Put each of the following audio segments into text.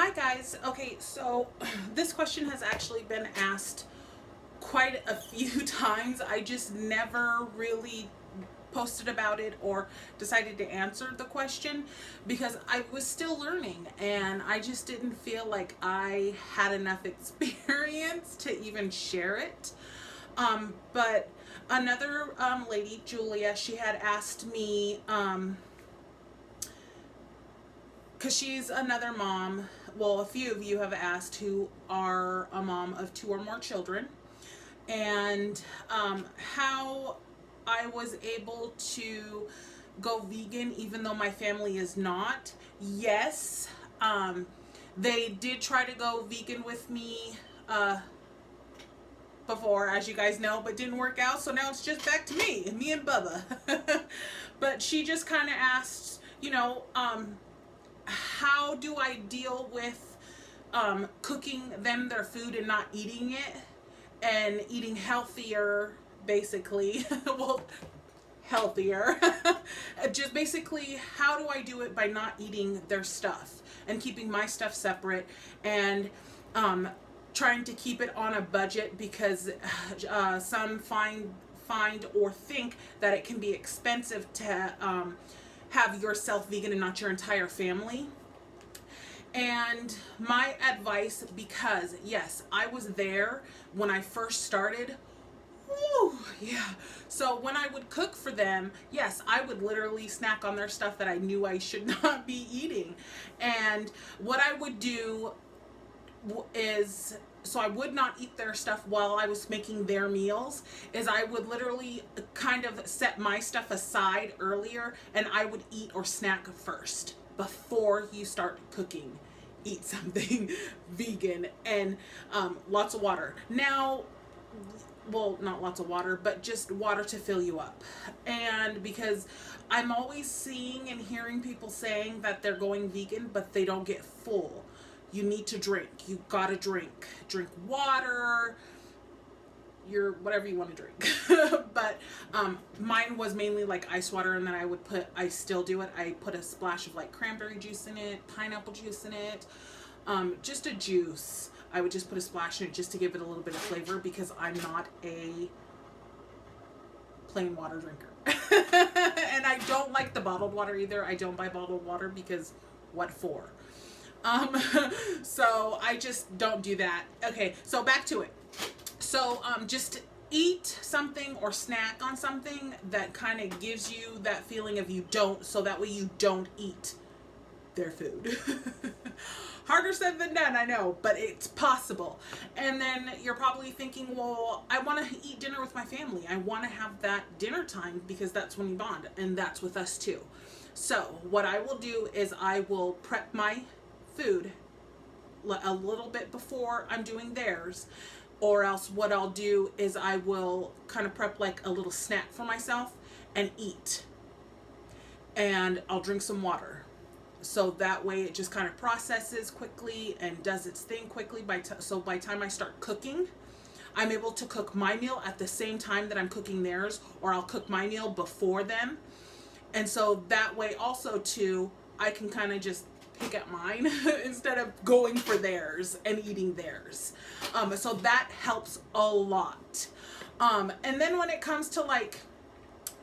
Hi guys. Okay, so this question has actually been asked quite a few times. I just never really posted about it or decided to answer the question because I was still learning and I just didn't feel like I had enough experience to even share it. But another lady, Julia, she had asked me, because she's another mom. Well, a few of you have asked who are a mom of two or more children, and how I was able to go vegan even though my family is not. Yes, they did try to go vegan with me before, as you guys know, but didn't work out. So now it's just back to me and Bubba. But she just kind of asked, how do I deal with cooking them their food and not eating it and eating healthier, basically. Well, healthier. Just basically, how do I do it by not eating their stuff and keeping my stuff separate and trying to keep it on a budget because some find or think that it can be expensive to have yourself vegan and not your entire family. And my advice, because yes, I was there when I first started. Woo, yeah. So when I would cook for them, yes, I would literally snack on their stuff that I knew I should not be eating. And what I would do is, so I would not eat their stuff while I was making their meals, is I would literally kind of set my stuff aside earlier and I would eat or snack first before you start cooking. Eat something vegan and lots of water. Now, well, not lots of water, but just water to fill you up. And because I'm always seeing and hearing people saying that they're going vegan, but they don't get full. You need to drink. You gotta drink. Drink water, your whatever you want to drink. But mine was mainly like ice water, and then I still do it. I put a splash of like cranberry juice in it, pineapple juice in it, just a juice. I would just put a splash in it just to give it a little bit of flavor because I'm not a plain water drinker. And I don't like the bottled water either. I don't buy bottled water because what for? Um, so I just don't do that. Okay, so back to it. So just eat something or snack on something that kind of gives you that feeling of you don't, so that way you don't eat their food. Harder said than done, I know, but it's possible. And then you're probably thinking, well, I want to eat dinner with my family. I want to have that dinner time because that's when you bond, and that's with us too. So what I will do is I will prep my food a little bit before I'm doing theirs, or else what I'll do is I will kind of prep like a little snack for myself and eat, and I'll drink some water, so that way it just kind of processes quickly and does its thing quickly. So by the time I start cooking, I'm able to cook my meal at the same time that I'm cooking theirs, or I'll cook my meal before them. And so that way also too, I can kind of just pick at mine instead of going for theirs and eating theirs. So that helps a lot. And then when it comes to like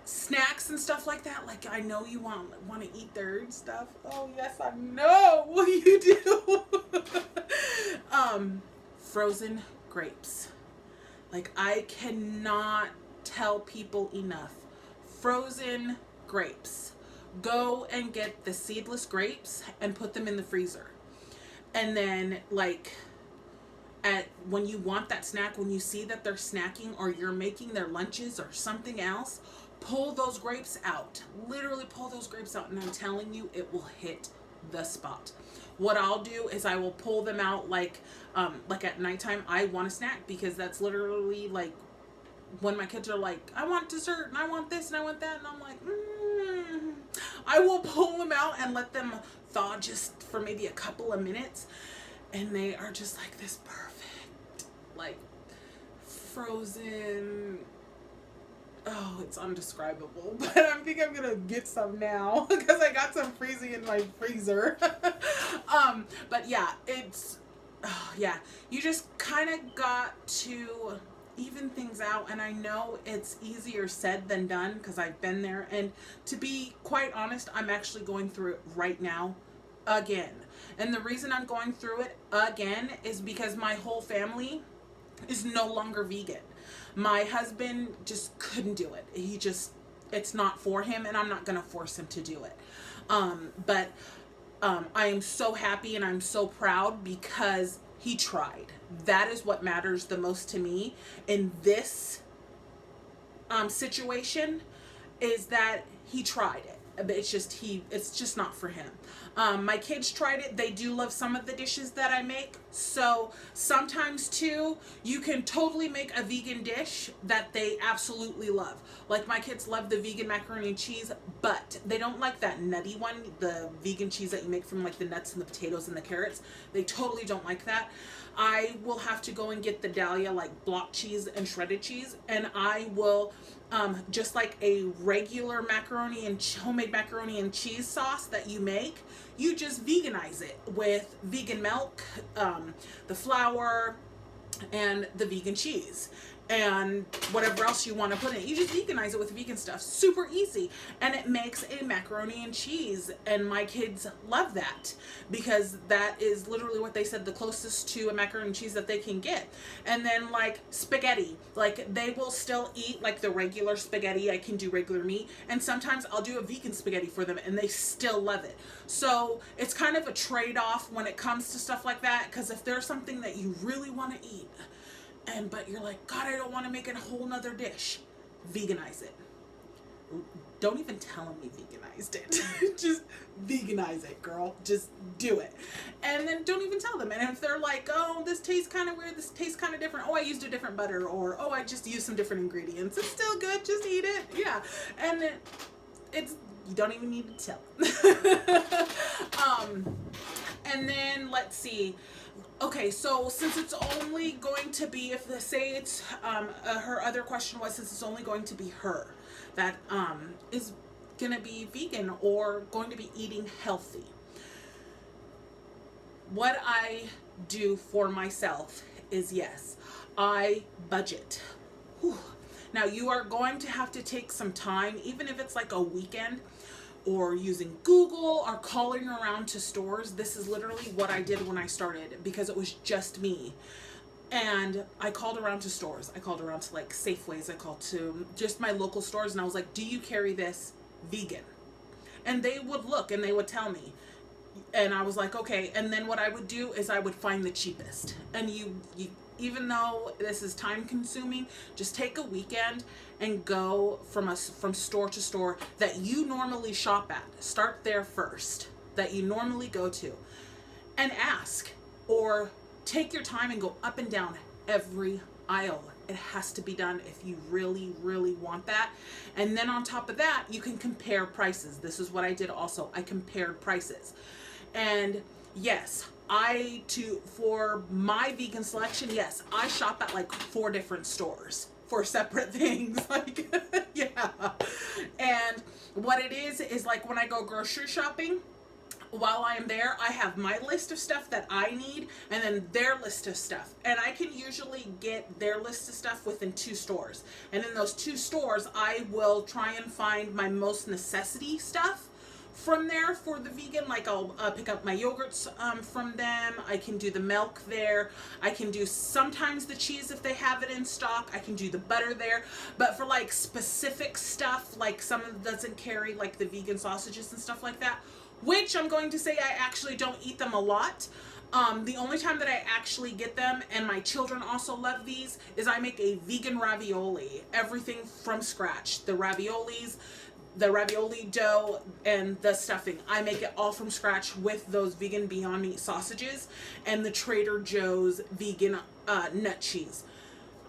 snacks and stuff like that, like I know you want to eat their stuff. Oh yes, I know you do. Frozen grapes. Like I cannot tell people enough. Frozen grapes. Go and get the seedless grapes and put them in the freezer. And then like when you want that snack, when you see that they're snacking or you're making their lunches or something else, pull those grapes out. Literally pull those grapes out, and I'm telling you, it will hit the spot. What I'll do is I will pull them out like at nighttime. I want a snack because that's literally like when my kids are like, I want dessert and I want this and I want that, and I'm like, I will pull them out and let them thaw just for maybe a couple of minutes, and they are just like this perfect, like frozen. Oh, it's undescribable, but I think I'm gonna get some now because I got some freezing in my freezer. But yeah, it's, oh, yeah, you just kind of got to even things out. And I know it's easier said than done because I've been there. And to be quite honest, I'm actually going through it right now again. And the reason I'm going through it again is because my whole family is no longer vegan. My husband just couldn't do it. He just, it's not for him, and I'm not going to force him to do it. But I am so happy and I'm so proud because he tried. That is what matters the most to me in this situation, is that he tried it. But it's just not for him. My kids tried it. They do love some of the dishes that I make. So sometimes too, you can totally make a vegan dish that they absolutely love. Like my kids love the vegan macaroni and cheese, but they don't like that nutty one, the vegan cheese that you make from like the nuts and the potatoes and the carrots. They totally don't like that. I will have to go and get the Dahlia like block cheese and shredded cheese, and I will just like a regular macaroni and homemade macaroni and cheese sauce that you make, you just veganize it with vegan milk, the flour, and the vegan cheese, and whatever else you want to put in it. You just veganize it with vegan stuff. Super easy. And it makes a macaroni and cheese. And my kids love that because that is literally what they said, the closest to a macaroni and cheese that they can get. And then like spaghetti, like they will still eat like the regular spaghetti. I can do regular meat. And sometimes I'll do a vegan spaghetti for them and they still love it. So it's kind of a trade-off when it comes to stuff like that. Because if there's something that you really want to eat, but you're like, God, I don't want to make a whole nother dish, veganize it. Don't even tell them you veganized it. Just veganize it, girl. Just do it. And then don't even tell them. And if they're like, oh, this tastes kind of weird, this tastes kind of different, oh, I used a different butter, or oh, I just used some different ingredients, it's still good, just eat it. Yeah. And it's, you don't even need to tell. And then let's see. Okay, so since it's only going to be, if they say it's, her other question was, since it's only going to be her that is going to be vegan or going to be eating healthy, what I do for myself is, yes, I budget. Whew. Now, you are going to have to take some time, even if it's like a weekend, or using Google or calling around to stores. This is literally what I did when I started because it was just me. And I called around to stores. I called around to like Safeways. I called to just my local stores and I was like, do you carry this vegan? And they would look and they would tell me. And I was like, okay. And then what I would do is I would find the cheapest. And you even though this is time consuming, just take a weekend and go from store to store that you normally shop at. Start there first, that you normally go to, and ask, or take your time and go up and down every aisle. It has to be done if you really, really want that. And then on top of that, you can compare prices. This is what I did also. I compared prices. And yes, for my vegan selection, yes, I shop at like 4 different stores for separate things. Like, yeah. And what it is like when I go grocery shopping, while I am there, I have my list of stuff that I need and then their list of stuff. And I can usually get their list of stuff within 2 stores. And in those 2 stores, I will try and find my most necessity stuff from there for the vegan. Like I'll pick up my yogurts from them. I can do the milk there. I can do sometimes the cheese if they have it in stock. I can do the butter there. But for like specific stuff, like some of it doesn't carry like the vegan sausages and stuff like that, which I'm going to say I actually don't eat them a lot. The only time that I actually get them, and my children also love these, is I make a vegan ravioli. Everything from scratch. The raviolis, the ravioli dough, and the stuffing. I make it all from scratch with those vegan Beyond Meat sausages and the Trader Joe's vegan nut cheese.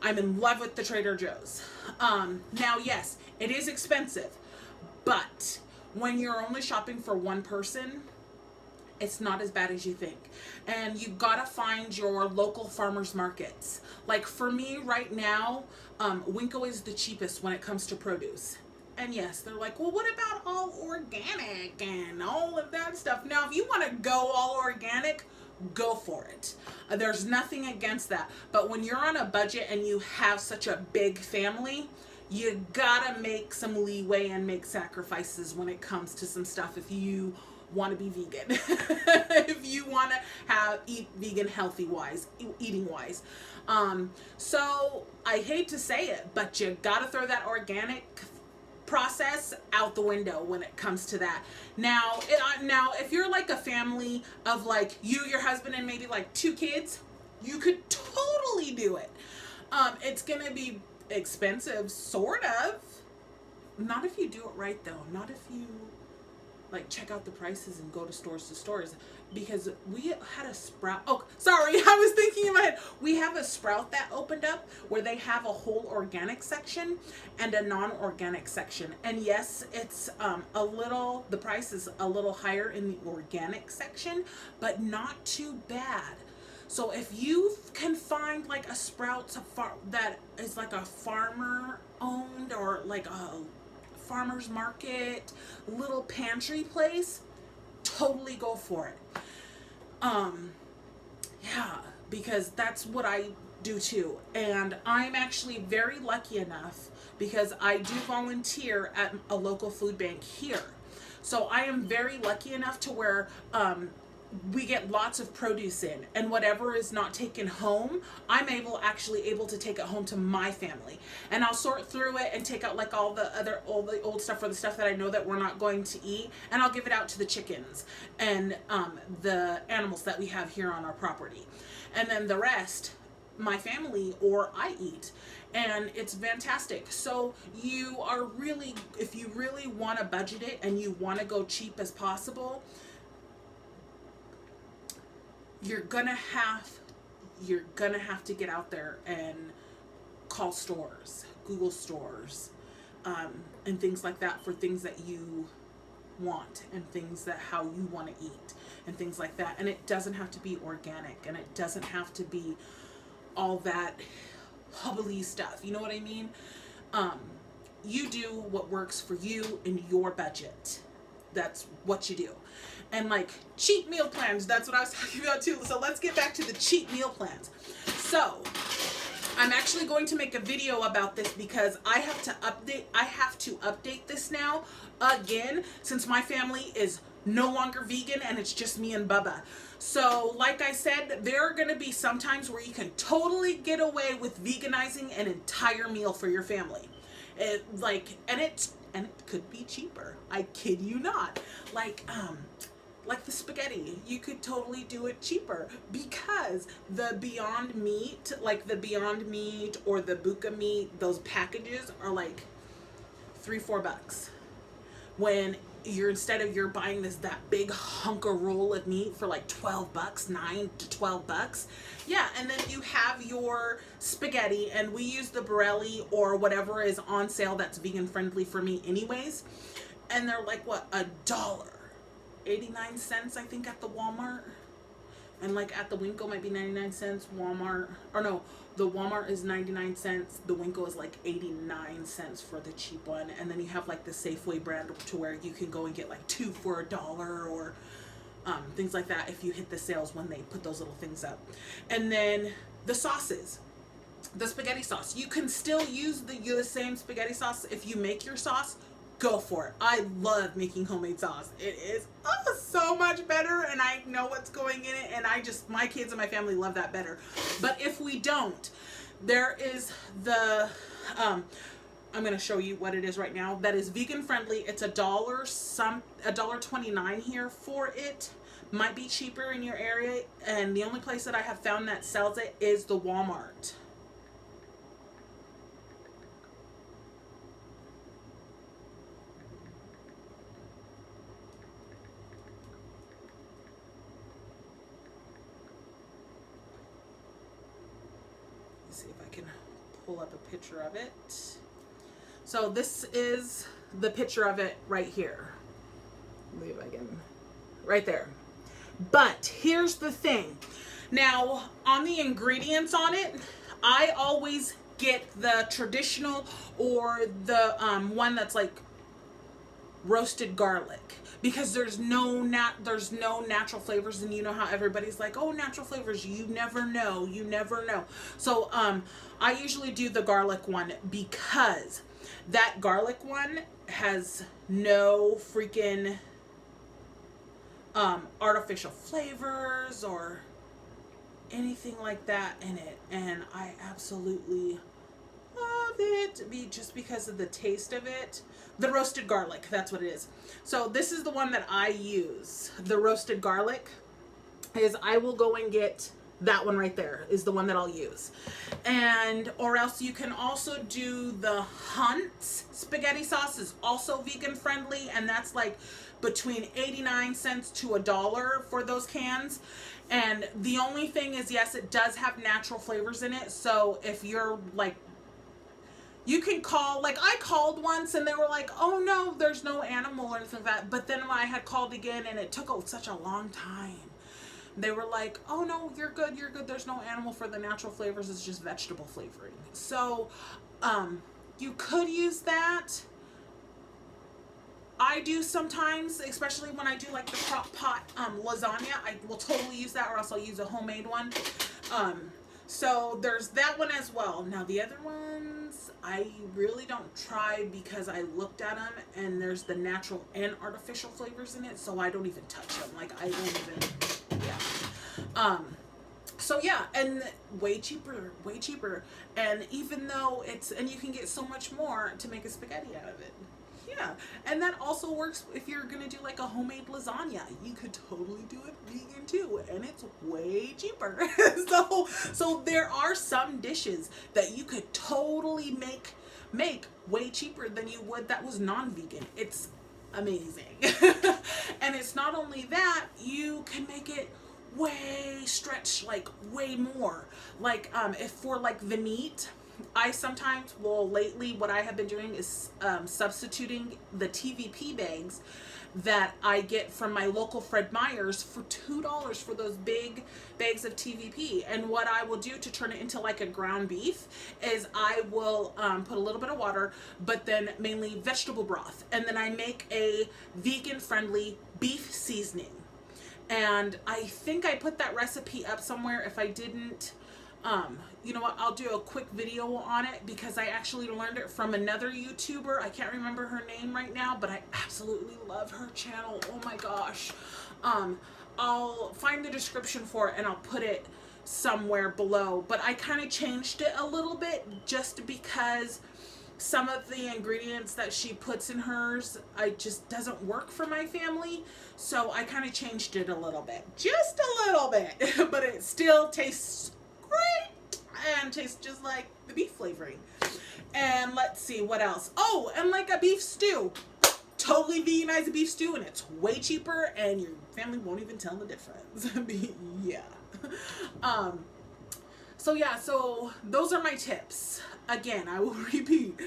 I'm in love with the Trader Joe's. Now, yes, it is expensive, but when you're only shopping for one person, it's not as bad as you think. And you gotta find your local farmers markets. Like for me right now, Winco is the cheapest when it comes to produce. And yes, they're like, well, what about all organic and all of that stuff? Now, if you want to go all organic, go for it. There's nothing against that. But when you're on a budget and you have such a big family, you gotta make some leeway and make sacrifices when it comes to some stuff if you want to be vegan. If you want to eat vegan healthy wise, eating wise. So I hate to say it, but you gotta throw that organic process out the window when it comes to that. Now, if you're like a family of like you, your husband, and maybe like 2 kids, you could totally do it. It's gonna be expensive, sort of. Not if you do it right, though. Not if you like check out the prices and go to stores, because we had a Sprout. Oh, sorry, I was thinking in my head. We have a Sprout that opened up where they have a whole organic section and a non-organic section. And yes, it's the price is a little higher in the organic section, but not too bad. So if you can find like a Sprouts that is like a farmer owned or like a farmer's market little pantry place, totally go for it. Yeah, because that's what I do too. And I'm actually very lucky enough because I do volunteer at a local food bank here. So I am very lucky enough to where we get lots of produce in, and whatever is not taken home, I'm actually able to take it home to my family, and I'll sort through it and take out like all the old stuff or the stuff that I know that we're not going to eat, and I'll give it out to the chickens and the animals that we have here on our property, and then the rest my family or I eat. And it's fantastic. So you are really, if you really want to budget it and you want to go cheap as possible, you're gonna have to get out there and call stores, Google stores, and things like that for things that you want and things that how you want to eat and things like that. And it doesn't have to be organic, and it doesn't have to be all that hubbly stuff. You know what I mean? You do what works for you in your budget. That's what you do. And like cheap meal plans, that's what I was talking about too. So let's get back to the cheap meal plans. So I'm actually going to make a video about this because I have to update this now again, since my family is no longer vegan and it's just me and Bubba. So like I said, there are going to be some times where you can totally get away with veganizing an entire meal for your family. And it could be cheaper. I kid you not. Like the spaghetti, you could totally do it cheaper because the Beyond Meat, like the Beyond Meat or the Buka Meat, those packages are like $3-4. When instead of you're buying that big hunk of roll of meat for like $12, $9 to $12. Yeah, and then you have your spaghetti, and we use the Borelli or whatever is on sale that's vegan friendly for me anyways. And they're like what, $1.89 I think at the Walmart. And like at the Winco might be 99 cents. Walmart, or no, the Walmart is 99 cents. The Winco is like 89 cents for the cheap one. And then you have like the Safeway brand to where you can go and get like 2 for $1 or things like that if you hit the sales when they put those little things up. And then the sauces. The spaghetti sauce. You can still use the same spaghetti sauce if you make your sauce. Go for it. I love making homemade sauce. It is so much better, and I know what's going in it, and my kids and my family love that better. But if we don't, there is the I'm going to show you what it is right now. That is vegan friendly. It's $1.29 here for it. Might be cheaper in your area, and the only place that I have found that sells it is the Walmart. See if I can pull up a picture of it. So this is the picture of it right here. Maybe I can, right there. But here's the thing. Now, on the ingredients on it, I always get the traditional or the one that's like roasted garlic, because there's no natural flavors, and you know how everybody's like, oh, natural flavors, you never know. So I usually do the garlic one, because that garlic one has no freaking artificial flavors or anything like that in it, and I absolutely love it, just because of the taste of it. The roasted garlic, that's what it is. So this is the one that I use. The roasted garlic is, I will go and get that one right there, is the one that I'll use. And or else you can also do the Hunt's spaghetti sauce, is also vegan friendly, and that's like between 89 cents to $1 for those cans. And the only thing is, yes, it does have natural flavors in it. So if you're like, you can call, like I called once and they were like, oh no, there's no animal or anything like that. But then when I had called again and it took such a long time, they were like, oh no, you're good. There's no animal for the natural flavors. It's just vegetable flavoring. So you could use that. I do sometimes, especially when I do like the crock pot lasagna, I will totally use that, or else I'll use a homemade one. So there's that one as well. Now the other ones, I really don't try, because I looked at them and there's the natural and artificial flavors in it, so I don't even touch them. Like I don't even, yeah. So yeah, and way cheaper. And even though and you can get so much more to make a spaghetti out of it. Yeah, and that also works if you're gonna do like a homemade lasagna. You could totally do it vegan too, and it's way cheaper. So there are some dishes that you could totally make way cheaper than you would that was non-vegan. It's amazing. And it's not only that, you can make it way stretch, like way more. Like if for like the meat, I sometimes, well, lately what I have been doing is substituting the TVP bags that I get from my local Fred Meyer's for $2 for those big bags of TVP. And what I will do to turn it into like a ground beef is I will put a little bit of water, but then mainly vegetable broth. And then I make a vegan friendly beef seasoning. And I think I put that recipe up somewhere. If I didn't, you know what, I'll do a quick video on it, because I actually learned it from another YouTuber. I can't remember her name right now, but I absolutely love her channel. Oh my gosh. I'll find the description for it and I'll put it somewhere below, but I kind of changed it a little bit just because some of the ingredients that she puts in hers, I just doesn't work for my family. So I kind of changed it a little bit, just a little bit, but it still tastes great and tastes just like the beef flavoring. And let's see what else. Oh, and like a beef stew. Totally veganize a beef stew, and it's way cheaper, and your family won't even tell the difference. Yeah. So yeah, so those are my tips. Again, I will repeat.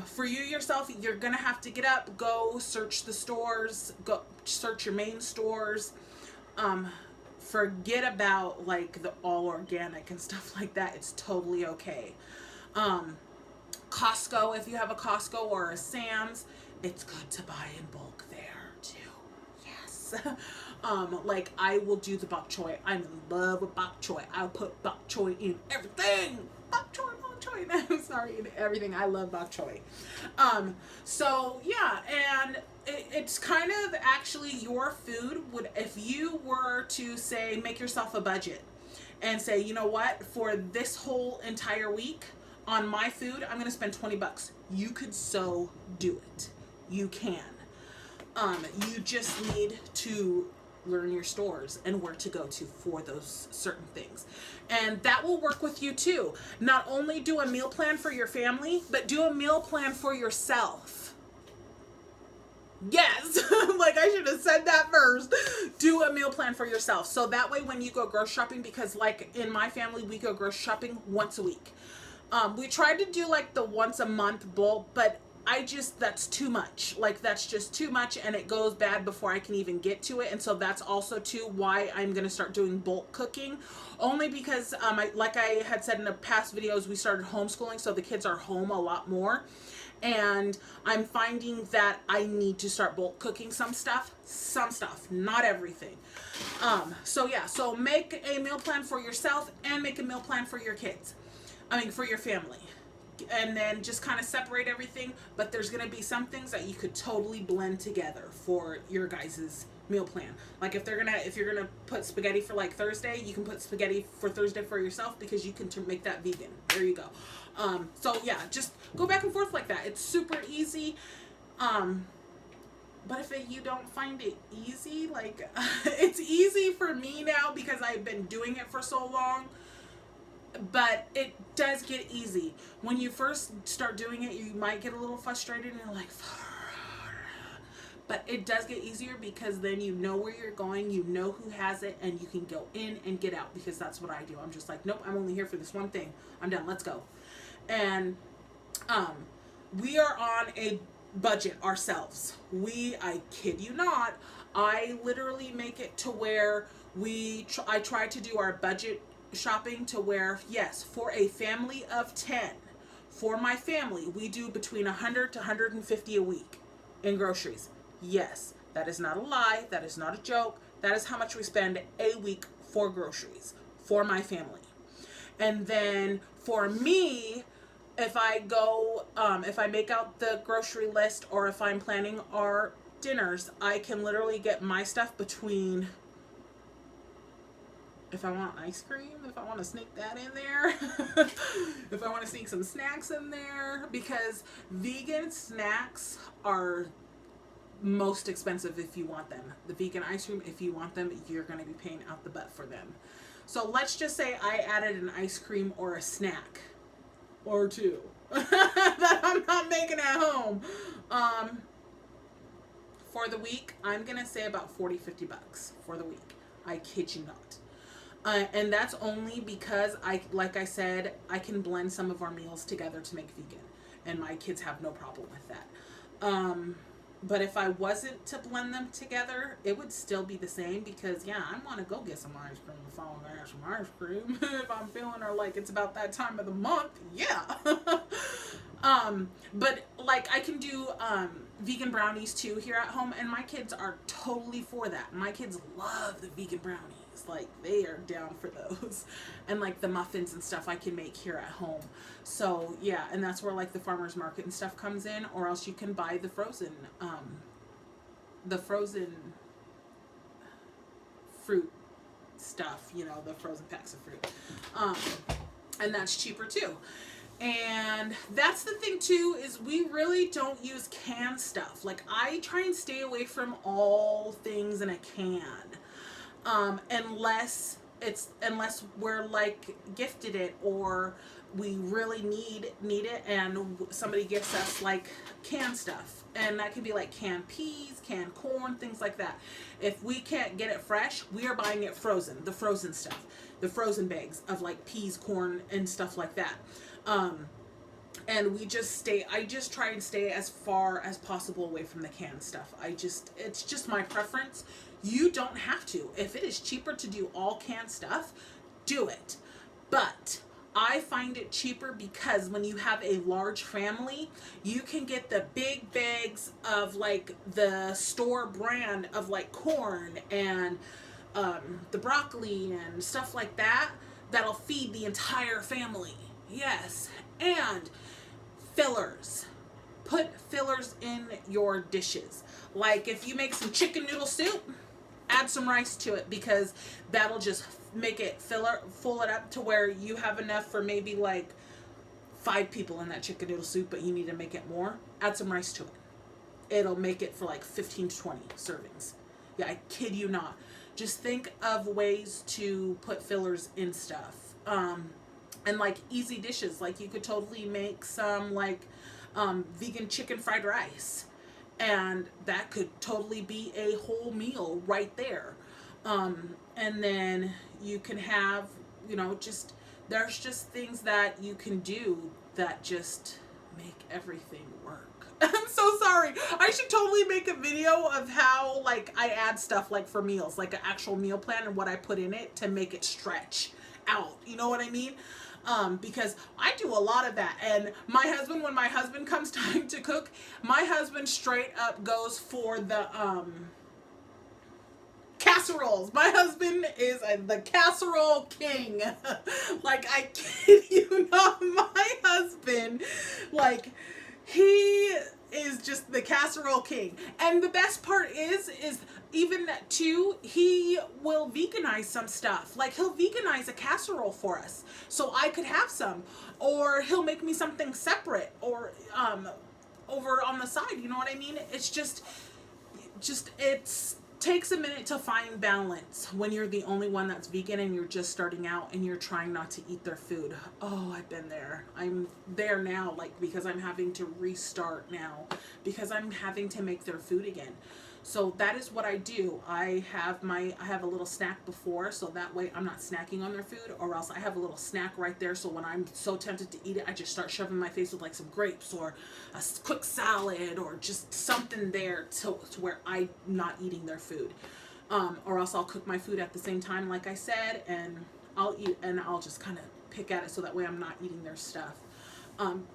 For you yourself, you're gonna have to get up, go search the stores, go search your main stores. Forget about like the all organic and stuff like that. It's totally okay. Costco, if you have a Costco or a Sam's, it's good to buy in bulk there too. Yes. Like I will do the bok choy. I'm in love with bok choy. I'll put bok choy in everything. Bok choy. I'm sorry, in everything. I love bok choy. So yeah, and it's kind of actually your food would, if you were to say, make yourself a budget and say, you know what, for this whole entire week on my food, I'm going to spend $20. You could so do it. You can. You just need to learn your stores and where to go to for those certain things. And that will work with you too. Not only do a meal plan for your family, but do a meal plan for yourself. Yes, like I should have said that first. Do a meal plan for yourself. So that way when you go grocery shopping, because like in my family, we go grocery shopping once a week. We tried to do like the once a month bulk, but that's too much. Like, that's just too much, and it goes bad before I can even get to it. And so that's also too why I'm going to start doing bulk cooking, only because like I had said in the past videos, we started homeschooling, so the kids are home a lot more, and I'm finding that I need to start bulk cooking some stuff, not everything. So yeah, so make a meal plan for yourself and make a meal plan for your kids. I mean, for your family. And then just kind of separate everything, but there's going to be some things that you could totally blend together for your guys's meal plan. Like if you're gonna put spaghetti for like Thursday, you can put spaghetti for Thursday for yourself, because you can make that vegan. There you go. So yeah, just go back and forth like that. It's super easy. But if you don't find it easy, like it's easy for me now because I've been doing it for so long. But it does get easy. When you first start doing it, you might get a little frustrated and you're like, but it does get easier, because then you know where you're going, you know who has it, and you can go in and get out, because that's what I do. I'm just like, nope, I'm only here for this one thing. I'm done. Let's go. And we are on a budget ourselves. I kid you not, I literally make it to where I try to do our budget shopping to where, yes, for a family of 10, for my family, we do between 100 to 150 a week in groceries. Yes, that is not a lie. That is not a joke. That is how much we spend a week for groceries for my family. And then for me, if I make out the grocery list, or if I'm planning our dinners, I can literally get my stuff between, if I want ice cream, if I want to sneak that in there, if I want to sneak some snacks in there, because vegan snacks are most expensive if you want them. The vegan ice cream, if you want them, you're going to be paying out the butt for them. So let's just say I added an ice cream or a snack or two that I'm not making at home. For the week, I'm going to say about $40-50 for the week. I kid you not. And that's only because like I said, I can blend some of our meals together to make vegan, and my kids have no problem with that. But if I wasn't to blend them together, it would still be the same, because yeah, I want to go get some ice cream if I want to have some ice cream. If I'm feeling, or like it's about that time of the month, yeah. But like I can do vegan brownies too here at home, and my kids are totally for that. My kids love the vegan brownies. Like, they are down for those. And like the muffins and stuff I can make here at home. So yeah, and that's where like the farmer's market and stuff comes in, or else you can buy the frozen fruit stuff, you know, the frozen packs of fruit. And that's cheaper too. And that's the thing too, is we really don't use canned stuff. Like, I try and stay away from all things in a can. Unless we're like gifted it, or we really need it, and somebody gifts us like canned stuff, and that can be like canned peas, canned corn, things like that. If we can't get it fresh, we are buying it frozen, the frozen stuff, the frozen bags of like peas, corn, and stuff like that. And I just try and stay as far as possible away from the canned stuff. It's just my preference. You don't have to. If it is cheaper to do all canned stuff, do it. But I find it cheaper because when you have a large family, you can get the big bags of like the store brand of like corn and the broccoli and stuff like that, that'll feed the entire family. Yes. And fillers. Put fillers in your dishes. Like if you make some chicken noodle soup, add some rice to it, because that'll just make it full it up to where you have enough for maybe like 5 people in that chicken noodle soup, but you need to make it more. Add some rice to it. It'll make it for like 15 to 20 servings. Yeah, I kid you not. Just think of ways to put fillers in stuff. And like easy dishes, like you could totally make some like vegan chicken fried rice, and that could totally be a whole meal right there. And then you can have, you know, there's just things that you can do that just make everything work. I'm so sorry. I should totally make a video of how like I add stuff like for meals, like an actual meal plan and what I put in it to make it stretch out. You know what I mean? Because I do a lot of that. And my husband, when my husband comes time to cook, my husband straight up goes for the casseroles. My husband is the casserole king. Like, I kid you not, my husband, like, he is just the casserole king. And the best part is even too, he will veganize some stuff. Like, he'll veganize a casserole for us so I could have some, or he'll make me something separate, or over on the side. You know what I mean? It's just it's takes a minute to find balance when you're the only one that's vegan and you're just starting out and you're trying not to eat their food. Oh, I've been there. I'm there now, like, because I'm having to restart now because I'm having to make their food again. So that is what I do. I have a little snack before, so that way I'm not snacking on their food, or else I have a little snack right there, so when I'm so tempted to eat it, I just start shoving my face with like some grapes or a quick salad or just something there to where I'm not eating their food. Or else I'll cook my food at the same time, like I said, and I'll eat, and I'll just kind of pick at it so that way I'm not eating their stuff. And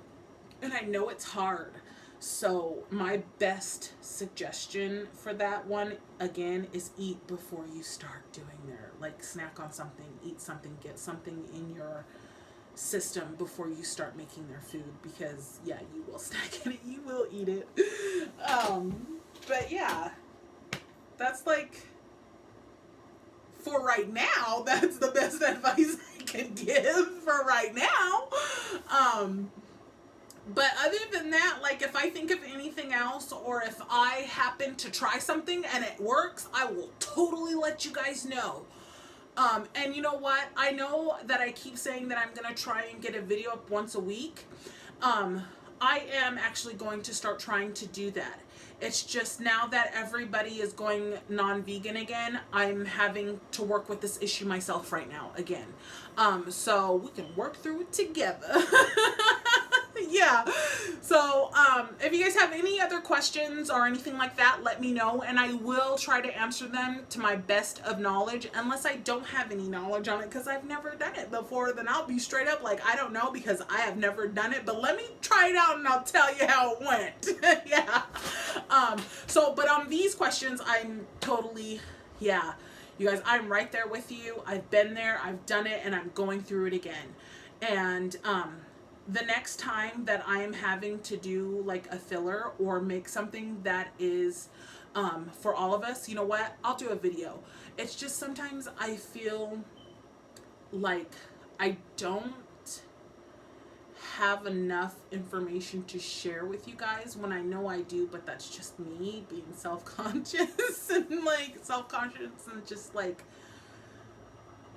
I know it's hard. So my best suggestion for that one, again, is eat before you start doing their, like, snack on something, eat something, get something in your system before you start making their food, because yeah, you will snack in it, you will eat it. But yeah, that's like, for right now, that's the best advice I can give for right now. But other than that, like, if I think of anything else, or if I happen to try something and it works, I will totally let you guys know. And you know what? I know that I keep saying that I'm going to try and get a video up once a week. I am actually going to start trying to do that. It's just now that everybody is going non-vegan again, I'm having to work with this issue myself right now again. So we can work through it together. Yeah. So, if you guys have any other questions or anything like that, let me know, and I will try to answer them to my best of knowledge, unless I don't have any knowledge on it because I've never done it before. Then I'll be straight up like, I don't know, because I have never done it, but let me try it out and I'll tell you how it went. Yeah. But on these questions, I'm totally, yeah, you guys, I'm right there with you. I've been there, I've done it, and I'm going through it again. And, the next time that I am having to do like a filler or make something that is for all of us, you know what? I'll do a video. It's just sometimes I feel like I don't have enough information to share with you guys when I know I do, but that's just me being self-conscious and like self-conscious and just like,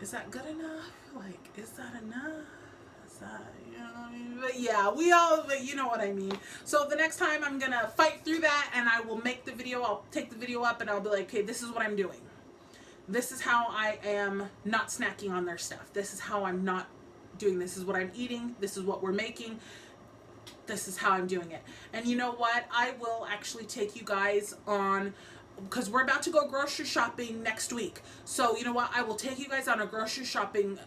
is that good enough? Like, is that enough? You know what I mean? But yeah, but you know what I mean. So the next time I'm gonna fight through that, and I will make the video. I'll take the video up and I'll be like, okay, this is what I'm doing. This is how I am not snacking on their stuff. This is how I'm not doing. This is what I'm eating. This is what we're making. This is how I'm doing it. And you know what? I will actually take you guys on, because we're about to go grocery shopping next week. So you know what? I will take you guys on a grocery shopping.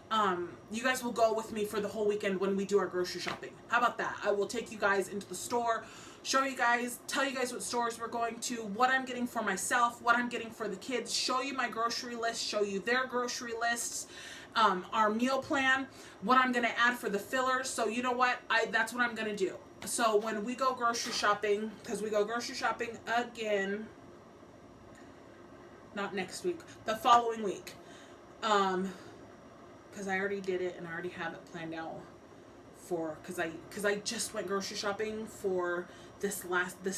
You guys will go with me for the whole weekend when we do our grocery shopping. How about that? I will take you guys into the store, show you guys, tell you guys what stores we're going to, what I'm getting for myself, what I'm getting for the kids, show you my grocery list, show you their grocery lists, our meal plan, what I'm going to add for the fillers. So you know what? That's what I'm going to do. So when we go grocery shopping, because we go grocery shopping again, not next week, the following week, because I already did it and I already have it planned out for, because I just went grocery shopping for this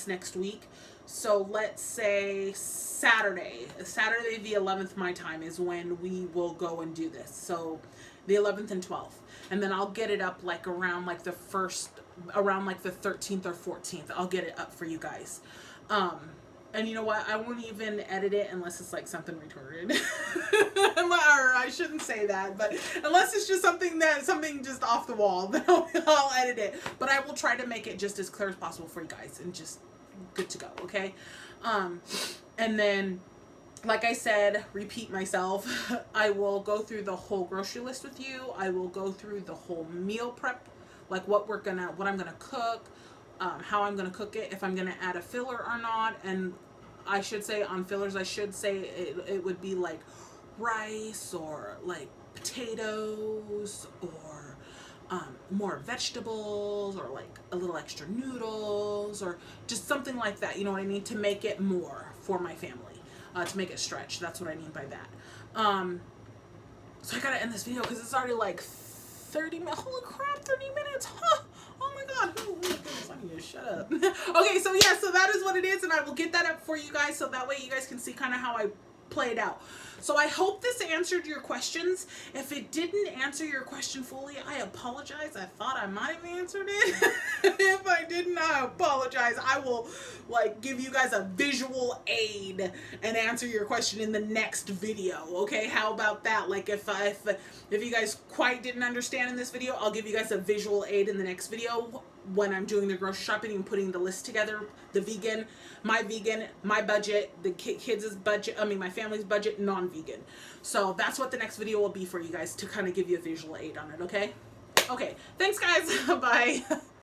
next week. So let's say Saturday the 11th my time is when we will go and do this. So the 11th and 12th, and then I'll get it up like around like the 13th or 14th. I'll get it up for you guys. And you know what? I won't even edit it unless it's like something retarded. Or I shouldn't say that, but unless it's just something just off the wall, then I'll edit it. But I will try to make it just as clear as possible for you guys and just good to go, okay? And then, like I said, repeat myself, I will go through the whole grocery list with you. I will go through the whole meal prep, like what I'm gonna cook, how I'm gonna cook it, if I'm gonna add a filler or not. And I should say on fillers, I should say it would be like rice or like potatoes or more vegetables or like a little extra noodles or just something like that, you know what I mean, to make it more for my family, to make it stretch. That's what I mean by that. So I gotta end this video because it's already like 30 minutes. Holy crap, 30 minutes, huh? Oh my god, oh my goodness, I need to shut up. Okay, so yeah, so that is what it is, and I will get that up for you guys so that way you guys can see kind of how I play it out. So I hope this answered your questions. If it didn't answer your question fully, I apologize. I thought I might have answered it. If I didn't, I apologize. I will like give you guys a visual aid and answer your question in the next video. Okay, how about that? Like if you guys quite didn't understand in this video, I'll give you guys a visual aid in the next video when I'm doing the grocery shopping and putting the list together, the vegan, my budget, the kids' budget, my family's budget, non-vegan. So that's what the next video will be for you guys, to kind of give you a visual aid on it, okay? Okay, thanks guys, bye.